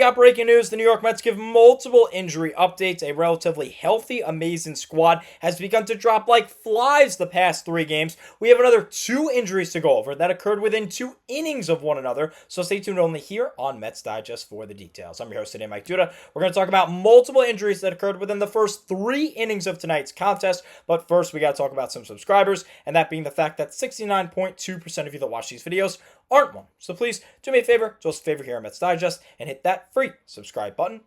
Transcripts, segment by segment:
got breaking news. The New York Mets give multiple injury updates. A relatively healthy, amazing squad has begun to drop like flies the past 3 games. We have another 2 injuries to go over that occurred within 2 innings of one another. So stay tuned only here on Mets Digest for the details. I'm your host today, Mike Duda. We're going to talk about multiple injuries that occurred within the first 3 innings of tonight's contest. But first, we got to talk about some subscribers, and that being the fact that 69.2% of you that watch these videos aren't one. So please do me a favor, do us a favor here on Mets Digest, and hit that free subscribe button.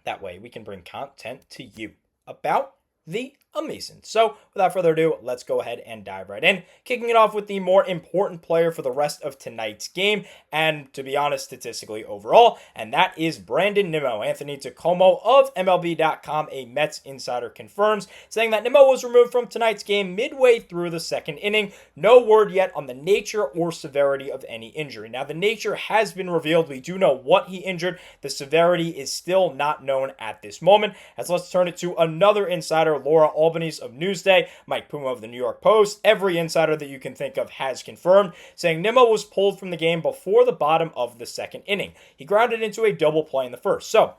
That way we can bring content to you about the amazing. So without further ado, let's go ahead and dive right in. Kicking it off with the more important player for the rest of tonight's game, and to be honest, statistically overall, and that is Brandon Nimmo. Anthony Taccomo of MLB.com, a Mets insider, confirms, saying that Nimmo was removed from tonight's game midway through the second inning. No word yet on the nature or severity of any injury. Now, the nature has been revealed. We do know what he injured. The severity is still not known at this moment. As let's turn it to another insider, Laura Albany's of Newsday, Mike Puma of the New York Post. Every insider that you can think of has confirmed, saying Nimmo was pulled from the game before the bottom of the second inning. He grounded into a double play in the first. So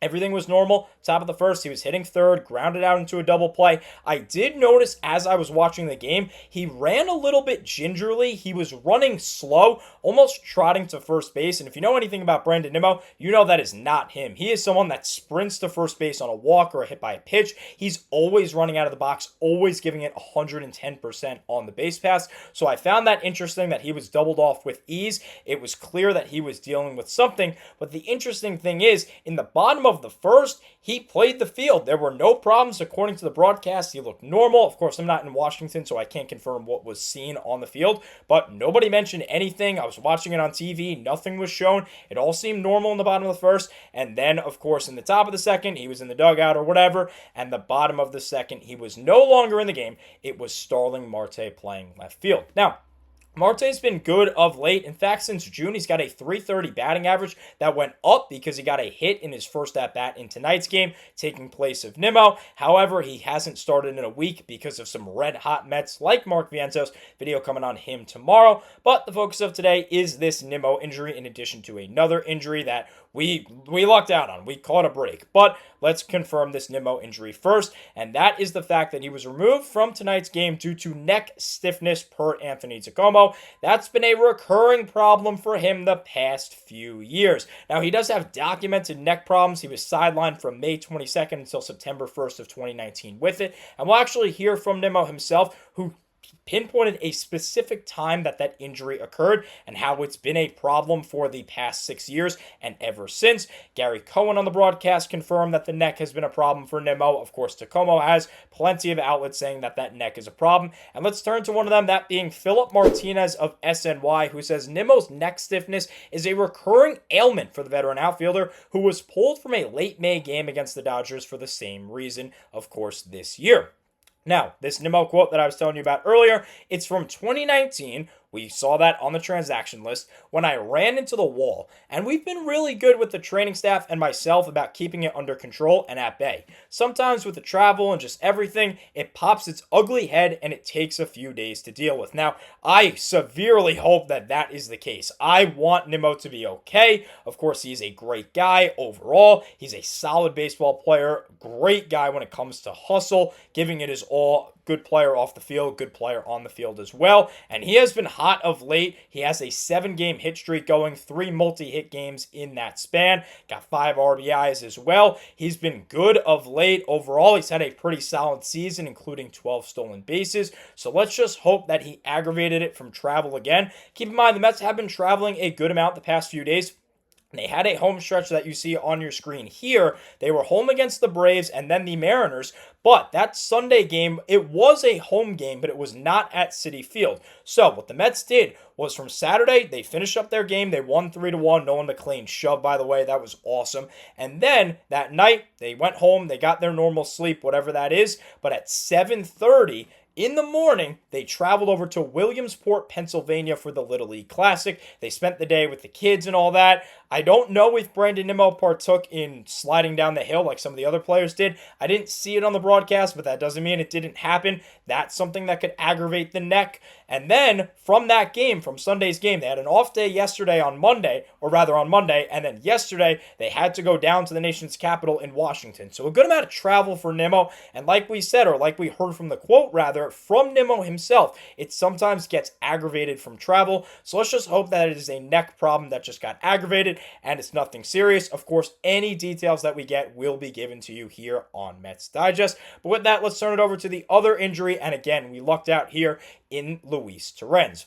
everything was normal. Top of the first, he was hitting third, grounded out into a double play. I did notice as I was watching the game, he ran a little bit gingerly. He was running slow, almost trotting to first base. And if you know anything about Brandon Nimmo, you know that is not him. He is someone that sprints to first base on a walk or a hit by a pitch. He's always running out of the box, always giving it 110% on the base pass. So I found that interesting that he was doubled off with ease. It was clear that he was dealing with something. But the interesting thing is, in the bottom of the first, he played the field. There were no problems according to the broadcast. He looked normal. Of course, I'm not in Washington, so I can't confirm what was seen on the field, but nobody mentioned anything. I was watching it on TV. Nothing was shown. It all seemed normal in the bottom of the first, and then, of course, in the top of the second, he was in the dugout or whatever, and the bottom of the second, he was no longer in the game. It was Starling Marte playing left field. Now, Marte's been good of late. In fact, since June, he's got a .330 batting average that went up because he got a hit in his first at-bat in tonight's game, taking place of Nimmo. However, he hasn't started in a week because of some red-hot Mets like Mark Vientos. Video coming on him tomorrow. But the focus of today is this Nimmo injury, in addition to another injury that we lucked out on. We caught a break. But let's confirm this Nimmo injury first, and that is the fact that he was removed from tonight's game due to neck stiffness per Anthony Taccomo. That's been a recurring problem for him the past few years. Now, he does have documented neck problems. He was sidelined from May 22nd until September 1st of 2019 with it, and we'll actually hear from Nimmo himself, who pinpointed a specific time that injury occurred and how it's been a problem for the past 6 years and ever since. Gary Cohen on the broadcast confirmed that the neck has been a problem for Nimmo. Of course, Taccomo has plenty of outlets saying that neck is a problem. And let's turn to one of them, that being Philip Martinez of SNY, who says Nimmo's neck stiffness is a recurring ailment for the veteran outfielder who was pulled from a late May game against the Dodgers for the same reason, of course, this year. Now, this Nimmo quote that I was telling you about earlier, it's from 2019. We saw that on the transaction list when I ran into the wall. And we've been really good with the training staff and myself about keeping it under control and at bay. Sometimes with the travel and just everything, it pops its ugly head and it takes a few days to deal with. Now, I severely hope that is the case. I want Nimmo to be okay. Of course, he's a great guy overall. He's a solid baseball player, great guy when it comes to hustle, giving it his all. Good player off the field, good player on the field as well. And he has been hot of late. He has a 7-game hit streak going, 3 multi-hit games in that span. Got 5 RBIs as well. He's been good of late. Overall, he's had a pretty solid season, including 12 stolen bases. So let's just hope that he aggravated it from travel again. Keep in mind, the Mets have been traveling a good amount the past few days. They had a home stretch that you see on your screen here. They were home against the Braves and then the Mariners. But that Sunday game, it was a home game, but it was not at Citi Field. So what the Mets did was from Saturday, they finished up their game. They won 3-1. Nolan McLean shoved, by the way. That was awesome. And then that night, they went home. They got their normal sleep, whatever that is. But at 7:30 in the morning, they traveled over to Williamsport, Pennsylvania for the Little League Classic. They spent the day with the kids and all that. I don't know if Brandon Nimmo partook in sliding down the hill like some of the other players did. I didn't see it on the broadcast, but that doesn't mean it didn't happen. That's something that could aggravate the neck. And then from that game, from Sunday's game, they had an off day yesterday on Monday, and then yesterday they had to go down to the nation's capital in Washington. So a good amount of travel for Nimmo, and like we said, or like we heard from the quote rather, from Nimmo himself, it sometimes gets aggravated from travel. So let's just hope that it is a neck problem that just got aggravated and it's nothing serious. Of course, any details that we get will be given to you here on Mets Digest. But with that, let's turn it over to the other injury, and again, we lucked out here in Luis Stearns.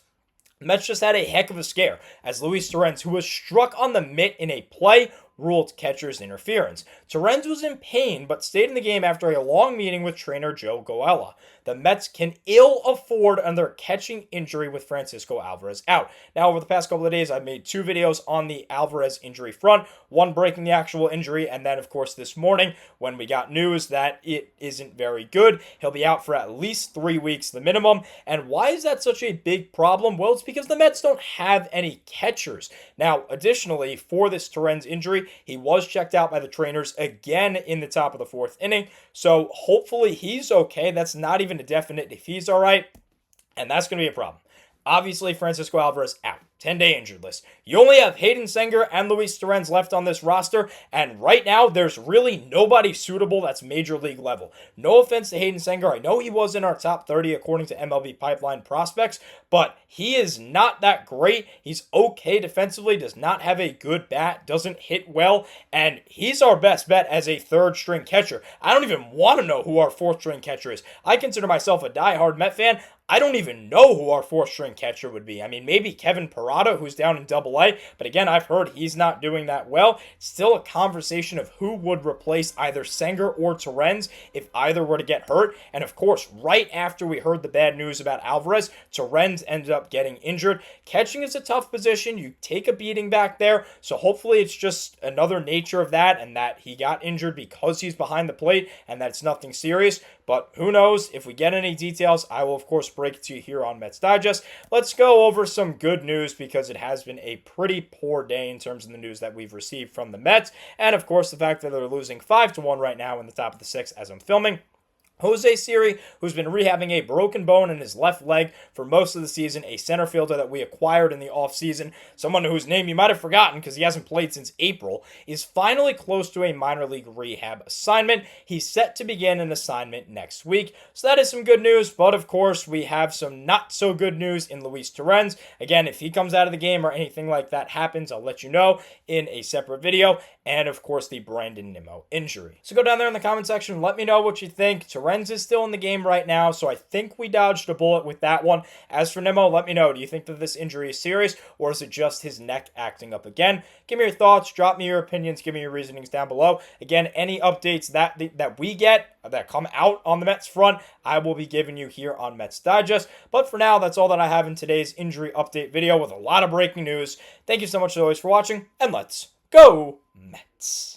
The Mets just had a heck of a scare as Luis Stearns, who was struck on the mitt in a play, ruled catcher's interference. Stearns was in pain but stayed in the game after a long meeting with trainer Joe Goella. The Mets can ill afford another catching injury with Francisco Alvarez out. Now, over the past couple of days, I've made 2 videos on the Alvarez injury front, one breaking the actual injury, and then, of course, this morning when we got news that it isn't very good. He'll be out for at least 3 weeks, the minimum. And why is that such a big problem? Well, it's because the Mets don't have any catchers. Now, additionally, for this Stearns injury, he was checked out by the trainers again in the top of the 4th inning, so hopefully he's okay. That's not even a definite if he's all right, and that's going to be a problem. Obviously, Francisco Alvarez out. 10-day injured list. You only have Kodai Senga and Luis Stearns left on this roster, and right now, there's really nobody suitable that's major league level. No offense to Kodai Senga. I know he was in our top 30 according to MLB Pipeline prospects, but he is not that great. He's okay defensively, does not have a good bat, doesn't hit well, and he's our best bet as a 3rd-string catcher. I don't even want to know who our 4th-string catcher is. I consider myself a diehard Met fan. I don't even know who our 4th-string catcher would be. I mean, maybe Kevin Parada, who's down in Double-A, but again, I've heard he's not doing that well. It's still a conversation of who would replace either Senga or Stearns if either were to get hurt. And of course, right after we heard the bad news about Alvarez, Stearns ended up getting injured. Catching is a tough position. You take a beating back there, so hopefully it's just another nature of that, and that he got injured because he's behind the plate, and that's nothing serious. But who knows? If we get any details, I will, of course, break it to you here on Mets Digest. Let's go over some good news because it has been a pretty poor day in terms of the news that we've received from the Mets. And, of course, the fact that they're losing 5-1 right now in the top of the 6th as I'm filming. Jose Siri, who's been rehabbing a broken bone in his left leg for most of the season, a center fielder that we acquired in the offseason, someone whose name you might have forgotten because he hasn't played since April, is finally close to a minor league rehab assignment. He's set to begin an assignment next week. So that is some good news, but of course we have some not so good news in Luis Stearns. Again, if he comes out of the game or anything like that happens, I'll let you know in a separate video. And of course the Brandon Nimmo injury. So go down there in the comment section, let me know what you think. Stearns is still in the game right now, so I think we dodged a bullet with that one. As for Nimmo, let me know. Do you think that this injury is serious, or is it just his neck acting up again? Give me your thoughts. Drop me your opinions. Give me your reasonings down below. Again, any updates that we get that come out on the Mets front, I will be giving you here on Mets Digest. But for now, that's all that I have in today's injury update video with a lot of breaking news. Thank you so much as always for watching, and let's go Mets.